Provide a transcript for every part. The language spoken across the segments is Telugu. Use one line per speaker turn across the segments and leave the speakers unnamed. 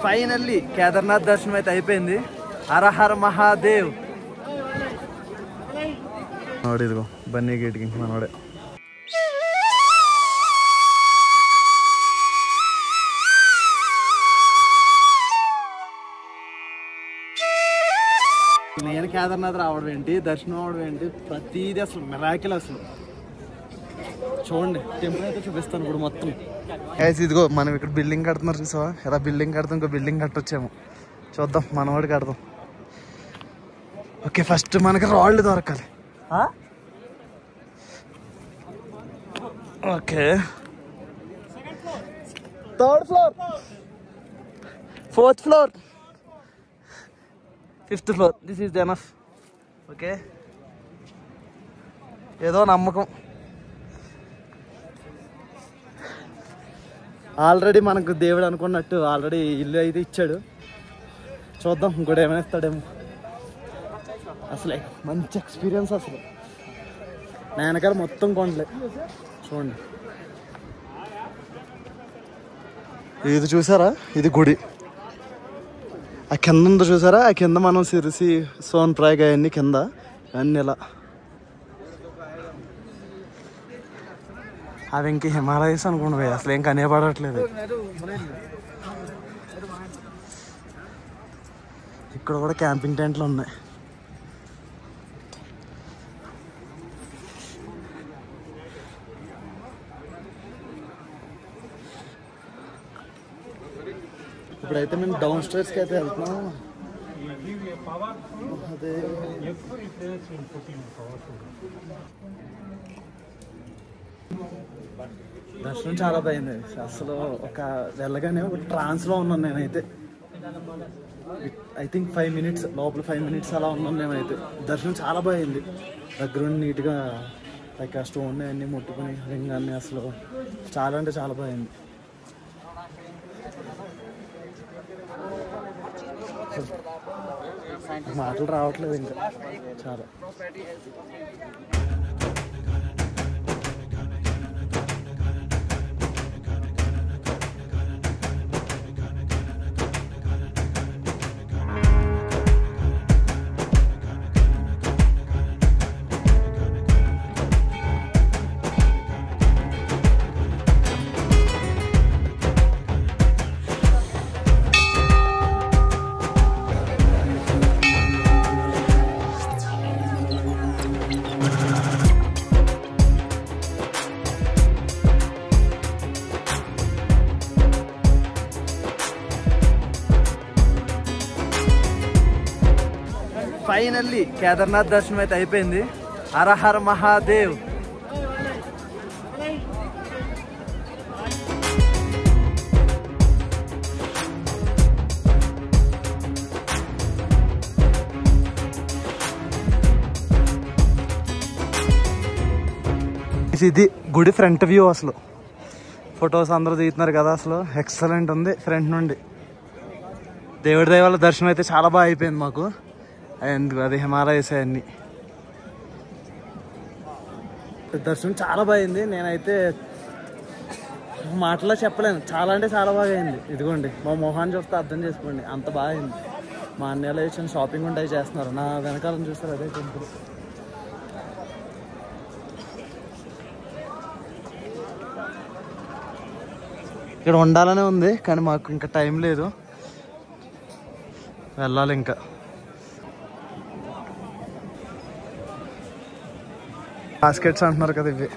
ఫైనల్లీ కేదార్నాథ్ దర్శనం అయితే అయిపోయింది. హర హర మహాదేవ్. మనోడు ఇదిగో బన్నీ గేట్కి మనోడే. నేను కేదార్నాథ్ రావడం ఏంటి, దర్శనం అవడం ఏంటి, ప్రతిదీ అసలు మిరాకిల్. అసలు చూడండి, టెంపుల్ అయితే చూపిస్తాను ఇప్పుడు మొత్తం. ఇదిగో మనం ఇక్కడ బిల్డింగ్ కడుతున్నారు చూసావా, ఎలా బిల్డింగ్ కడతాం, ఇంకో బిల్డింగ్ కట్టొచ్చాము. చూద్దాం, మనవాడు కడదాం. ఓకే, ఫస్ట్ మనకి రాళ్ళు దొరకాలి. Okay, 3rd floor, 4th floor, 5th floor. This is enough. Okay, ఏదో నమ్మకం. ఆల్రెడీ మనకు దేవుడు అనుకున్నట్టు ఆల్రెడీ ఇల్లు అయితే ఇచ్చాడు. చూద్దాం ఇంకోటి ఏమైనా ఇస్తాడేమో. అసలే మంచి ఎక్స్పీరియన్స్. అసలు నా వెనకాల మొత్తం కొండలే చూడండి. ఇది చూసారా, ఇది గుడి. ఆ కింద ఉందో చూసారా, ఆ కింద మనం సిరిసి సోన్ ప్రాయ్ అవన్నీ కింద అన్నీ ఇలా. అవి ఇంక హిమాలయస్ అనుకుంటున్నాయి, అసలు ఏం కనిపడట్లేదు. ఇక్కడ కూడా క్యాంపింగ్ టెంట్లు ఉన్నాయి. ఇప్పుడైతే మేము డౌన్ స్టేర్స్కి అయితే వెళ్తున్నాం. అదే దర్శనం చాలా బాగుంది. అసలు ఒక వెళ్ళగానే ఒక ట్రాన్స్లో ఉన్నాను నేనైతే. ఐ థింక్ 5 minutes లోపల 5 minutes అలా ఉన్నాం మేమైతే. దర్శనం చాలా బాగుంది. దగ్గరుండి నీట్గా లైక్ ఆ స్టోన్ అన్నీ ముట్టుకుని రింగ్ అన్నీ అసలు చాలా అంటే చాలా బాగుంది. మాటలు రావట్లేదు ఇంకా చాలా. ఫైనల్లీ కేదార్నాథ్ దర్శనం అయితే అయిపోయింది. హర హర మహాదేవ్. ఇది గుడి ఫ్రంట్ వ్యూ. అసలు ఫొటోస్ అందరూ దిగుతున్నారు కదా, అసలు ఎక్సలెంట్ ఉంది ఫ్రంట్ నుండి. దేవుడి దయ వల్ల దర్శనం అయితే చాలా బాగా అయిపోయింది మాకు. అండ్ అది హిమాలయస్ అన్నీ. దర్శనం చాలా బాగుంది. నేనైతే మాటలో చెప్పలేను, చాలా అంటే చాలా బాగా అయింది. ఇదిగోండి మా మొహాన్ని చూస్తే అర్థం చేసుకోండి, అంత బాగా అయింది. మా అన్నయ్యలో ఇచ్చిన షాపింగ్ ఉంటాయి చేస్తున్నారు. నా వెనకాలను చూస్తారు, అదే టెంపుల్. ఇక్కడ ఉండాలనే ఉంది కానీ మాకు ఇంకా టైం లేదు, వెళ్ళాలి ఇంకా. బాస్కెట్స్ అంటున్నారు కదా, ఇవి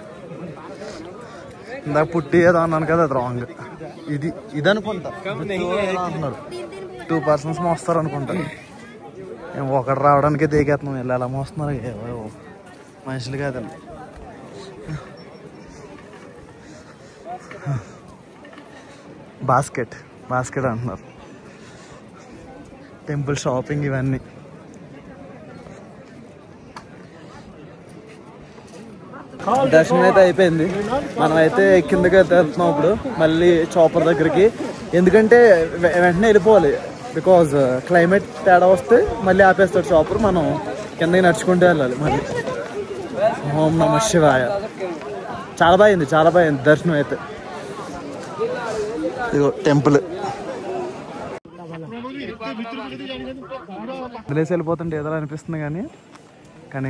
ఇందాక పుట్టి ఏదో అన్నాను కదా, అది రాంగ్. ఇది అనుకుంటా అంటున్నారు. 2 persons మోస్తారు అనుకుంటా. ఒకటి రావడానికి దిగేస్తున్నాం, వెళ్ళి ఎలా మోస్తున్నారు ఏవో మనుషులు కాదండి. బాస్కెట్ అంటున్నారు. టెంపుల్ షాపింగ్ ఇవన్నీ. దర్శనం అయితే అయిపోయింది. మనం అయితే కిందకి అయితే వెళ్తున్నాం ఇప్పుడు మళ్ళీ చాపర్ దగ్గరికి. ఎందుకంటే వెంటనే వెళ్ళిపోవాలి, బికాజ్ క్లైమేట్ తేడా వస్తే మళ్ళీ ఆపేస్తాడు చాపర్. మనం కిందకి నడుచుకుంటూ వెళ్ళాలి మళ్ళీ. ఓం నమః శివాయ. చాలా బాగుంది దర్శనం అయితే. ఇదిగో టెంపుల్ వదిలేసి వెళ్ళిపోతుంటే ఏదో అనిపిస్తుంది కానీ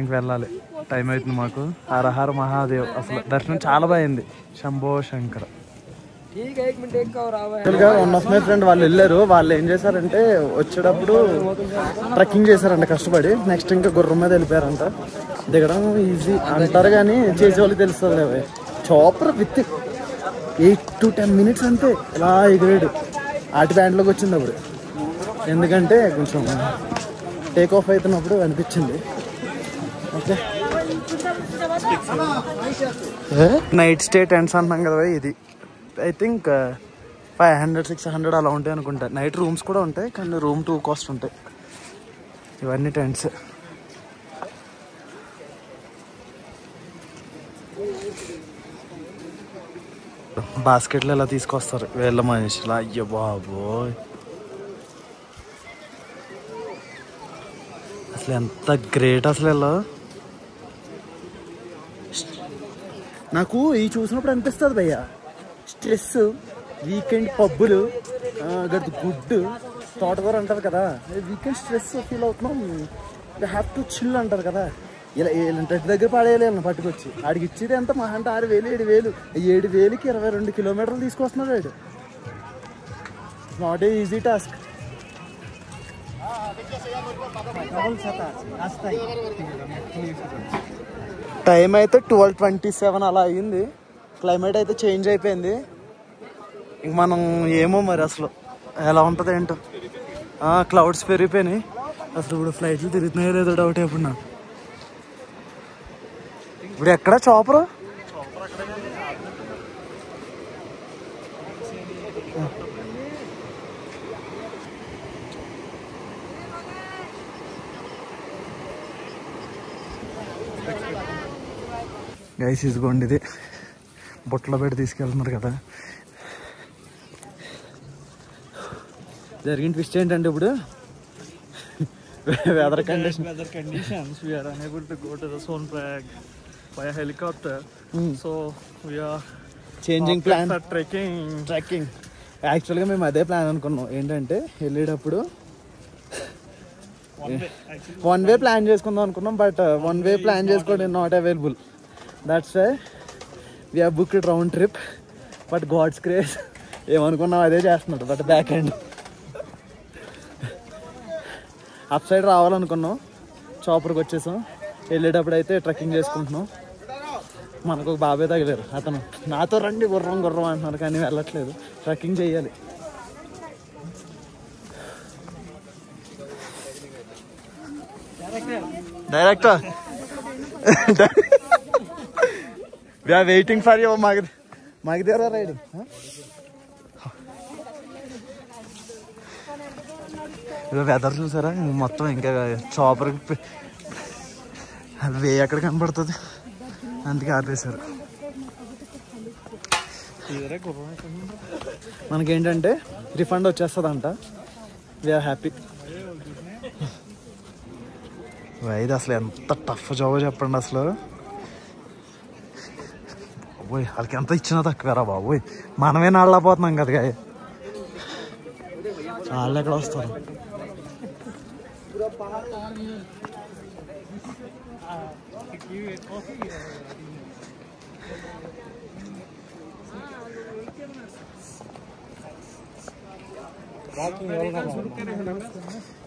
ఇంక వెళ్ళాలి, టైం అవుతుంది మాకు. హర హర మహాదేవ్. అసలు దర్శనం చాలా బాగుంది. Shambho Shankara. One of my friend వాళ్ళు వెళ్ళారు. వాళ్ళు ఏం చేశారంటే వచ్చేటప్పుడు ట్రెక్కింగ్ చేశారంట కష్టపడి. నెక్స్ట్ ఇంకా గుర్రం మీద వెళ్ళిపోయారంట. దిగడం ఈజీ అంటారు కానీ చేసే వాళ్ళకి తెలుస్తుంది. చాపర్ విత్ 8 to 10 minutes అంతే ఇలా ఎగిరాడు. ఆటి బ్యాండ్లోకి వచ్చింది అప్పుడు. ఎందుకంటే కొంచెం టేక్ ఆఫ్ అవుతున్నప్పుడు అనిపించింది. ఓకే, నైట్ స్టే టెంట్స్ అంటున్నాం కదా, ఇది ఐ థింక్ 500-600 అలా ఉంటాయి అనుకుంటా. నైట్ రూమ్స్ కూడా ఉంటాయి కానీ రూమ్ 2 కాస్ట్ ఉంటాయి. ఇవన్నీ టెంట్స్. బాస్కెట్లు ఎలా తీసుకొస్తారు వీళ్ళ మనుషులు. అయ్యో బాబోయ్, అసలు ఎంత గ్రేట్ అసలు వీళ్ళు. నాకు ఈ చూసినప్పుడు అనిపిస్తుంది భయ్య, స్ట్రెస్, వీకెండ్ పబ్బులు, గుడ్ తోటకూర అంటారు కదా, వీకెండ్ స్ట్రెస్ ఫీల్ అవుతున్నాం. దే హ్యావ్ టు చిల్ అంటారు కదా. ఇలా ఇంటి దగ్గర పడేయాలి పట్టుకొచ్చి. ఆడికి ఇచ్చేది ఎంత మహా అంటే 6,000 7,000. 7,000కి 22 కిలోమీటర్లు తీసుకొస్తున్నాడు వాడు. Not a easy task. Time అయితే 12:27 అలా అయ్యింది. క్లైమేట్ అయితే చేంజ్ అయిపోయింది. ఇంక మనం ఏమో మరి అసలు ఎలా ఉంటుంది ఏంటో. క్లౌడ్స్ పెరిగిపోయినాయి. అసలు ఇప్పుడు ఫ్లైట్లు తిరుగుతున్నాయో లేదో డౌట్. ఇప్పుడు నాకు ఇప్పుడు ఎక్కడ చాపరు? గైస్ ఇదిగోండి, ఇది బొట్టలో పెట్టి తీసుకెళ్తున్నారు కదా. జరిగిన ట్విస్ట్ ఏంటంటే ఇప్పుడు weather conditions we are unable to go to the Sonprayag by a helicopter. So we are changing plan for trekking. యాక్చువల్గా మేము అదే ప్లాన్ అనుకున్నాం. ఏంటంటే వెళ్ళేటప్పుడు వన్ వే ప్లాన్ చేసుకుందాం అనుకున్నాం. బట్ వన్ వే ప్లాన్ చేసుకోవడం not available. That's why we have booked round trip. But God's grace ఏమనుకున్నాం అదే చేస్తున్నాడు. But back end up side రావాలనుకున్నాం, చాపర్కి వచ్చేసాం. వెళ్ళేటప్పుడు అయితే ట్రెక్కింగ్ చేసుకుంటున్నాం. మనకు ఒక బాబాయ్ తగిలారు. అతను నాతో రండి గుర్రం అంటున్నారు కానీ వెళ్ళట్లేదు. ట్రెక్కింగ్ చేయాలి. Director we are waiting for your Magadheera riding. ఇదో వెదర్ చూసారా మొత్తం. ఇంకా చాపర్కి వే ఎక్కడ కనపడుతుంది, అందుకే ఆపేశారు. మనకేంటంటే రిఫండ్ వచ్చేస్తుందంట. We are happy. ఇది అసలు ఎంత టఫ్ జాబ్ చెప్పండి అసలు. బాబోయ్, వాళ్ళకి ఎంత ఇచ్చినా తక్కువేరా బాబోయ్. మనమే నాళ్ళపోతున్నాం కదా. వాళ్ళు ఎక్కడ వస్తారు?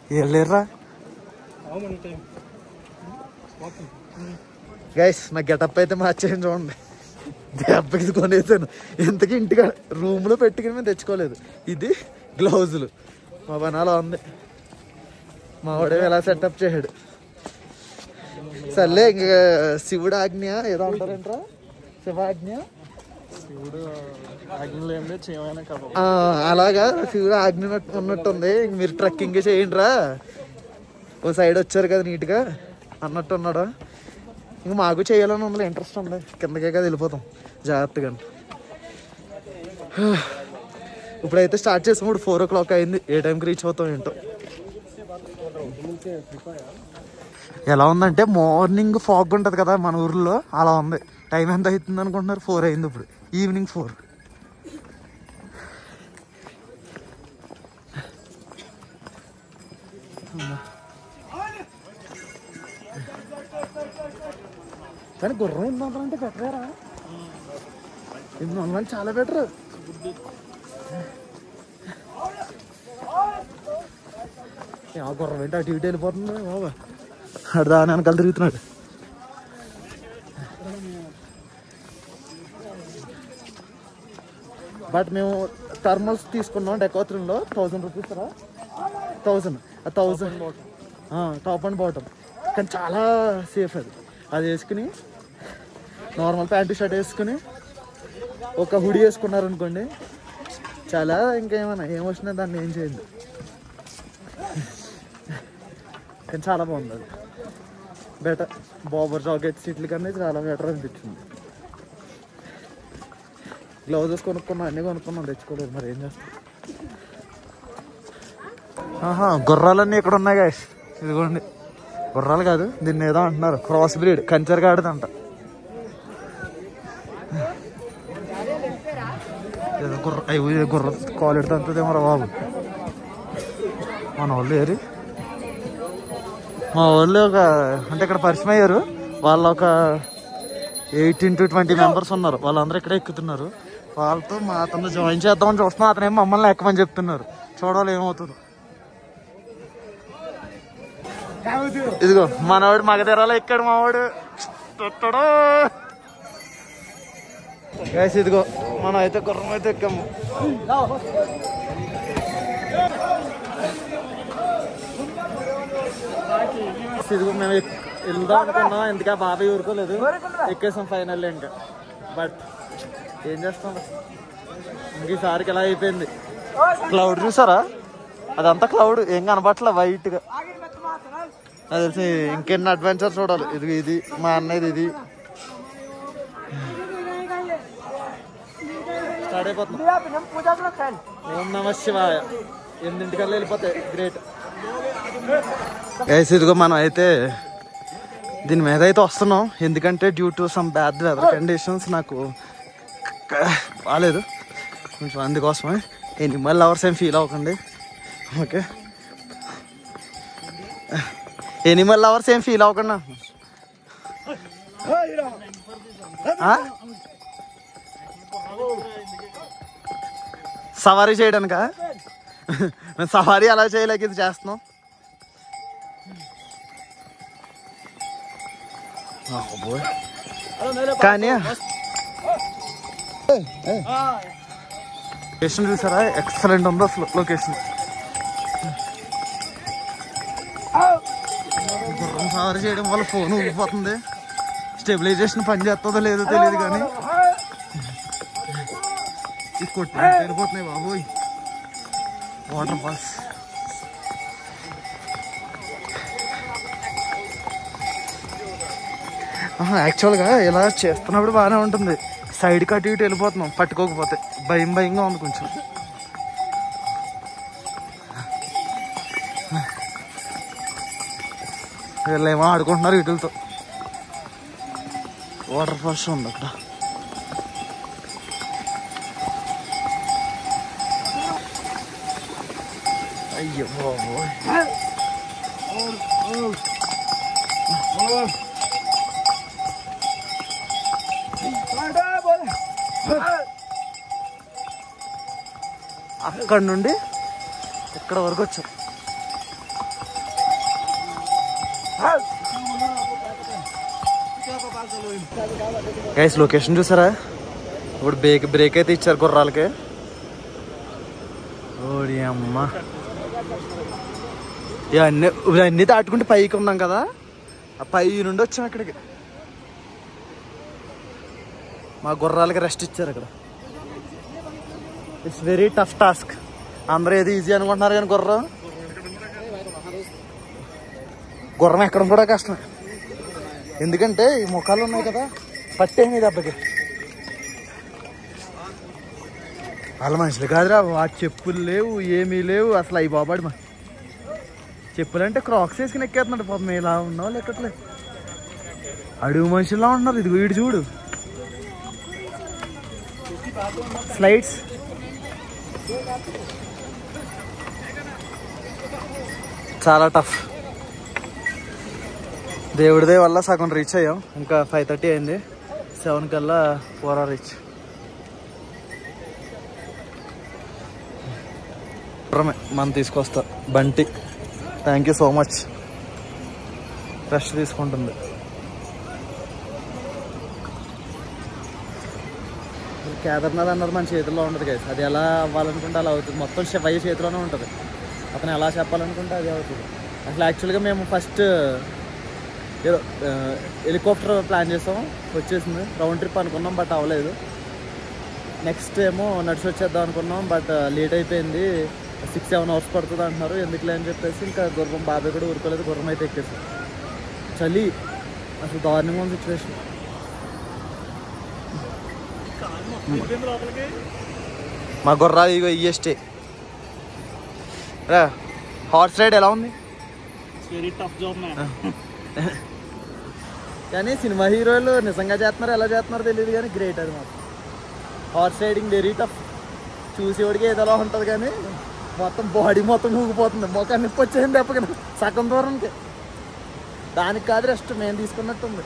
వెళ్ళారా గైస్? నా గెటప్ అయితే మార్చేయండి చూడండి. దెబ్బకి కొనేసాను. ఇంతకీ ఇంటిగా రూమ్లో పెట్టుకుని మేము తెచ్చుకోలేదు. ఇది గ్లౌజులు మా బనాలో ఉంది. మా వాడే ఎలా సెటప్ చేశాడు. సర్లే, ఇంకా శివుడు ఆజ్ఞ ఏదో అంటారంటారా, శివాజ్ఞ, శివుడు అలాగా శివుడు ఆజ్ఞ ఉన్నట్టుంది. ఇంక మీరు ట్రెక్కింగ్ చేయండి రా, ఓ సైడ్ వచ్చారు కదా నీట్గా అన్నట్టు ఉన్నాడు. ఇంక మాకు చేయాలని ఉంది, ఇంట్రెస్ట్ ఉంది. కిందకే కదా వెళ్ళిపోతాం జాగ్రత్తగా. ఇప్పుడైతే స్టార్ట్ చేసాం. ఇప్పుడు 4 o'clock అయింది. ఏ టైంకి రీచ్ అవుతాం ఏంటో. ఎలా ఉందంటే మార్నింగ్ ఫాగ్ ఉంటుంది కదా మన ఊర్లో, అలా ఉంది. టైం ఎంత అవుతుంది అనుకుంటున్నారు? 4 అయింది ఇప్పుడు. ఈవినింగ్ 4. కానీ గుర్రం 800 అంటే బెటరేరా. 800 అంటే చాలా బెటర్. ఆ గుర్రం ఏంటి అటు ఇటు వెళ్ళిపోతుంది బాబా. అటు దాని వెనకాల తిరుగుతున్నాడు. బట్ మేము థర్మల్స్ తీసుకున్నాం డెకాథ్లాన్లో 1000 రూపీస్ రా. 1000 టాప్ అండ్ బాటమ్. కానీ చాలా సేఫ్ అది వేసుకుని నార్మల్ ప్యాంటు షర్ట్ వేసుకుని ఒక హుడీ వేసుకున్నారు అనుకోండి చాలా. ఇంకేమైనా ఏమొచ్చినా దాన్ని ఏం చేయండి. కానీ చాలా బాగుంది అది. బెటర్ బాబర్ జాకెట్ సీట్ల కన్నా చాలా బెటర్ అనిపించింది. గ్లౌజెస్ కొనుక్కున్నాం, అన్నీ కొనుక్కున్నాం, తెచ్చుకోలేదు. మరి ఏం చేస్తాం. గుర్రాలన్నీ ఇక్కడ ఉన్నాయి గాయస్. ఇదిగోండి గుర్రాలు కాదు, దీన్ని ఏదో అంటున్నారు, క్రాస్ బ్రీడ్, కంచర్ గాడిదంట. ఏదో గుర్ర క్వాలిటీ అంతదేమో బాబు. మన వాళ్ళు ఏరి మా వాళ్ళు ఒక అంటే ఇక్కడ పరిచయం అయ్యారు. వాళ్ళు ఒక 18 to 20 మెంబర్స్ ఉన్నారు. వాళ్ళందరూ ఇక్కడే ఎక్కుతున్నారు. వాళ్ళతో మా అతను జాయిన్ చేద్దామని చూస్తున్నాం. అతను ఏమో మమ్మల్ని ఎక్కమని చెప్తున్నారు. చూడాలి ఏమవుతుందో. ఇదిగో మనవాడు మగధీరాలో ఎక్కాడు మావాడు. ఇదిగో మనం అయితే గుర్రం అయితే ఎక్కాము. ఇదిగో మేము వెళ్దాం అనుకున్నాం. ఎందుకా బాబాయ్ ఊరుకోలేదు, ఎక్కేసాం ఫైనల్. ఇంకా బట్ ఏం చేస్తాం, ఇంక ఈసారికి ఎలా అయిపోయింది. క్లౌడ్ చూసారా, అదంతా క్లౌడ్, ఏం కనబట్ల వైట్ గా. అది తెలిసి ఇంకెన్ని అడ్వెంచర్ చూడాలి. ఇది మా అన్నది. ఇది స్టార్ట్ అయిపోతుంది. ఓం నమ శివాయ. 8 వెళ్ళిపోతాయి. గ్రేట్. ఇదిగో మనం అయితే దీని మీద అయితే వస్తున్నాం. ఎందుకంటే due to some bad weather conditions నాకు బాగాలేదు కొంచెం. అందుకోసమే ఎనిమల్ లవర్స్ ఏం ఫీల్ అవ్వకండి, ఓకే? ఎనిమల్ లవర్స్ ఏం ఫీల్ అవ్వకుండా. సవారీ చేయడానికా? మేము సవారీ అలా చేయలేక ఇది చేస్తున్నాం. కానీ లొకేషన్ చూసారా, ఎక్సలెంట్ ఉంది అసలు లొకేషన్. గుర్రం సవారీ చేయడం వల్ల ఫోన్ ఊగిపోతుంది. స్టెబిలైజేషన్ పని చేస్తుందో లేదో తెలియదు కానీ ఇది కొట్టి వెళ్ళిపోతున్నాయి బాబోయ్. Waterfalls. యాక్చువల్గా ఇలా చేస్తున్నప్పుడు బాగానే ఉంటుంది. సైడ్ కట్టి ఇటు వెళ్ళిపోతున్నాం పట్టుకోకపోతే. భయంగా ఉంది కొంచెం. వీళ్ళేమో ఆడుకుంటున్నారు వీటితో. వాటర్ ఫాల్స్ ఉంది అక్కడ. అయ్యో బాబోయ్. అక్కడ నుండి ఇక్కడ వరకు వచ్చాం. గైస్ లొకేషన్ చూసారా, ఇప్పుడు బ్రేక్ అయితే ఇచ్చారు గుర్రాలకి. ఓడి అమ్మ, ఇవన్నీ దాటుకుంటే పైకి ఉన్నాం కదా, ఆ పై నుండి వచ్చాం అక్కడికి. మా గుర్రాలకి రెస్ట్ ఇచ్చారు అక్కడ. It's very tough task. అందరూ ఏది ఈజీ అనుకుంటున్నారు కానీ గుర్రం ఎక్కడం కూడా కష్టమే. ఎందుకంటే ఈ ముఖాలు ఉన్నాయి కదా, పట్టేమి దెబ్బకి. వాళ్ళ మనుషులు కాదురా, వాటి చెప్పులు లేవు, ఏమీ లేవు అసలు. అవి బాబాడు మా చెప్పులు అంటే క్రాక్స్ వేసుకుని ఎక్కేస్తున్నాడు పాపం. ఇలా ఉన్నావు లెక్కట్లే, అడుగు మనుషుల్లా ఉంటున్నారు. ఇది వీడు చూడు, స్లైడ్స్ చాలా టఫ్. దేవుడిదే వల్ల సగం రీచ్ అయ్యాం. ఇంకా 5:30 అయింది. 7 కల్లా 4 hours రీచ్. మనం తీసుకొస్తా Bunty. Thank you so much. Rest తీసుకుంటుంది. కేదార్నాథ్ అన్నది మన చేతుల్లో ఉంటుంది కదా. అది ఎలా అవ్వాలనుకుంటే అలా అవుతుంది. మొత్తం శివయ్య చేతిలోనే ఉంటుంది. అతను ఎలా చెప్పాలనుకుంటే అదే అవుతుంది. అసలు యాక్చువల్గా మేము ఫస్ట్ ఏదో హెలికాప్టర్ ప్లాన్ చేసాం, వచ్చేసింది. రౌండ్ ట్రిప్ అనుకున్నాం, బట్ అవ్వలేదు. నెక్స్ట్ ఏమో నడిచి వచ్చేద్దాం అనుకున్నాం, బట్ లేట్ అయిపోయింది. 6-7 hours పడుతుంది అంటున్నారు. ఎందుకులే అని చెప్పేసి ఇంకా గుర్రం బాబాయ్ కూడా ఊరుకోలేదు. గుర్రం అయితే ఎక్కేసాం. చలి అసలు దారుణంగా ఉంది సిచ్యువేషన్. మా గుర్రా ఇగో ఈఎస్టే. హార్స్ రైడ్ ఎలా ఉంది?
Very tough job man.
కానీ సినిమా హీరోలు నిజంగా చేస్తున్నారు, ఎలా చేస్తున్నారో తెలియదు కానీ గ్రేట్. అది మాత్రం హార్స్ రైడింగ్ వెరీ టఫ్. చూసేవాడికి ఏదోలా ఉంటుంది కానీ మొత్తం బాడీ మొత్తం ఊగిపోతుంది. మొక్క నిప్పు వచ్చేసింది ఎప్పటికైనా సగం దూరంకి. దానికి కాదు రెస్ట్ మేము తీసుకున్నట్టుంది.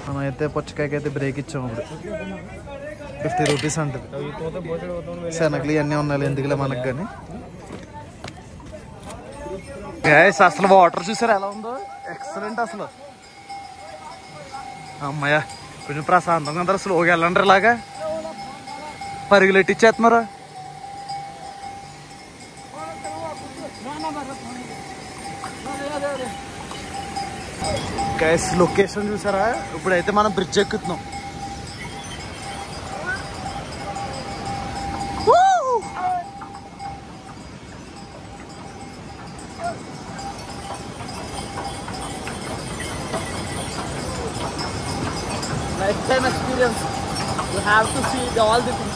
మనం అయితే పుచ్చకాయకి అయితే బ్రేక్ ఇచ్చాము. ఇప్పుడు 50 rupees ఉంటుంది. శనగలు ఇవన్నీ ఉన్నాయి ఎందుకులే మనకు. కానీ అసలు వాటర్ చూసారు ఎలా ఉందో, ఎక్సలెంట్ అసలు. అమ్మాయ కొంచెం ప్రశాంతంగా అందరూ స్లోగా వెళ్ళండి. ఇలాగా పరుగులు ఎట్టిచ్చేస్తున్నారు. గైస్ లొకేషన్ చూసారా? ఇప్పుడైతే మనం బ్రిడ్జ్ ఎక్కుతున్నాం. Lifetime experience. You have to see all the things.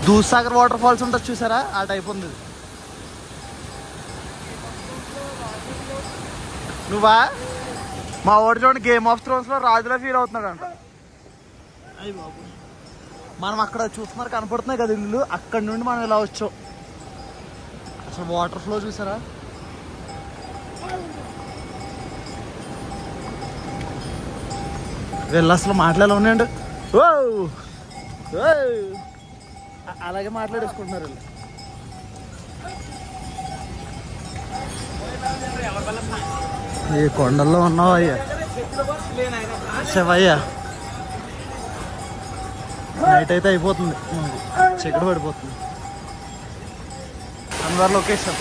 Dudhsagar water falls ఉంటుంది చూసారా? ఆ టైప్ ఉంది. నువ్వా? మా వాడు చూడండి గేమ్ ఆఫ్ థ్రోన్స్ లో రాజులా ఫీల్ అవుతున్నాడు అంట. మనం అక్కడ చూస్తున్నారు కనపడుతున్నాయి కదా ఇల్లు, అక్కడ నుండి మనం ఇలా వచ్చాం. అసలు వాటర్ ఫ్లో చూసారా? వీళ్ళు అసలు మాట్లాడాలి ఉన్నాయండి. అలాగే మాట్లాడేసుకుంటున్నారు వీళ్ళు. ఈ కొండల్లో ఉన్నావు అయ్యా శివయ్య. నైట్ అయితే అయిపోతుంది, చీకటి పడిపోతుంది. అందరు లొకేషన్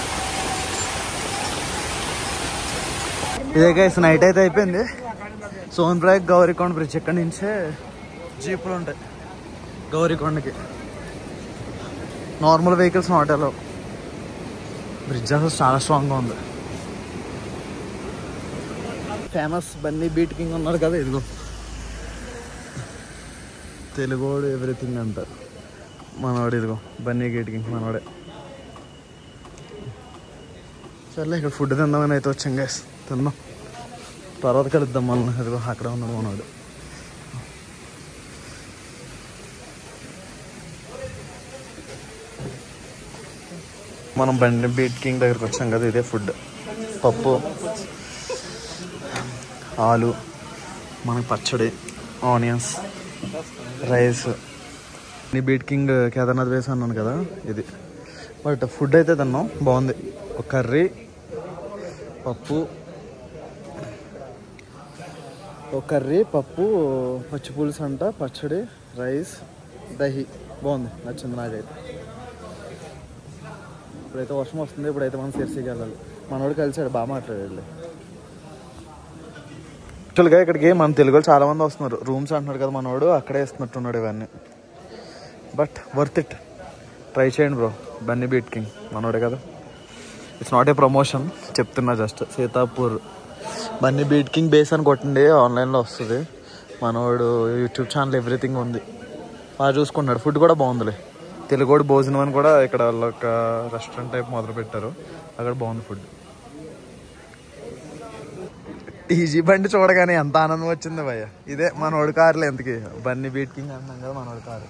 ఇదే గైస్. నైట్ అయితే అయిపోయింది. సోన్ప్రయాగ్ గౌరీకొండ బ్రిడ్జ్. ఇక్కడి నుంచే జీపులు ఉంటాయి గౌరీకొండకి. Normal vehicles not allow. Bridge అసలు చాలా స్ట్రాంగ్గా ఉంది. ఫేమస్ బన్నీ బీట్ కింగ్ ఉన్నారు కదా, ఇదిగో తెలుగోడు ఎవ్రీథింగ్ అంటారు మనవాడు. ఇదిగో బన్నీ గేట్ కింగ్ మనవాడే. సర్లే ఇక్కడ ఫుడ్ తిందామని అయితే వచ్చాం గైస్. తిందాం, తర్వాత కలుద్దాం మళ్ళీ. అదిగో అక్కడ ఉన్నాడు మనవాడు. మనం బండి బీట్ కింగ్ దగ్గరికి వచ్చాం కదా. ఇదే ఫుడ్. పప్పు, ఆలు, మనకి పచ్చడి, ఆనియన్స్, రైస్. నీ బీట్ కింగ్ కేదార్నాథ్ వేసి అన్నాను కదా ఇది. బట్ ఫుడ్ అయితే తిన్నాం, బాగుంది. ఒక కర్రీ, పప్పు, పచ్చి పులుసు అంట, పచ్చడి, రైస్, దహి. బాగుంది, నచ్చింది నాకైతే. ఇప్పుడైతే వర్షం వస్తుంది. ఇప్పుడైతే మనం సిర్సీకి వెళ్ళాలి. మనోడు కలిసాడు, బాగా మాట్లాడాడు. యాక్చువల్గా ఇక్కడికి మన తెలుగులో చాలా మంది వస్తున్నారు. రూమ్స్ అంటున్నాడు కదా మనోడు, అక్కడే ఇస్తున్నట్టున్నాడు ఇవన్నీ. But worth it. ట్రై చేయండి బ్రో. బన్నీ బీట్ కింగ్ మనోడే కదా. ఇట్స్ నాట్ ఏ ప్రమోషన్, చెప్తున్నా just. Sitapur Bunny beat king base అని కొట్టండి, ఆన్లైన్లో వస్తుంది. మనోడు యూట్యూబ్ ఛానల్ ఎవ్రీథింగ్ ఉంది, బాగా చూసుకుంటున్నాడు. ఫుడ్ కూడా బాగుందిలే. తెలుగోడు భోజనం అని కూడా ఇక్కడ వాళ్ళు ఒక రెస్టారెంట్ టైప్ మొదలు పెట్టారు, అక్కడ బాగుంది ఫుడ్. టీజీ బండి చూడగానే ఎంత ఆనందం వచ్చింది భయ్య. ఇదే మనోడి కార్లు ఎంతకి బన్నీ బీట్ కింగ్ అంటున్నాం కదా మనోడి కారు.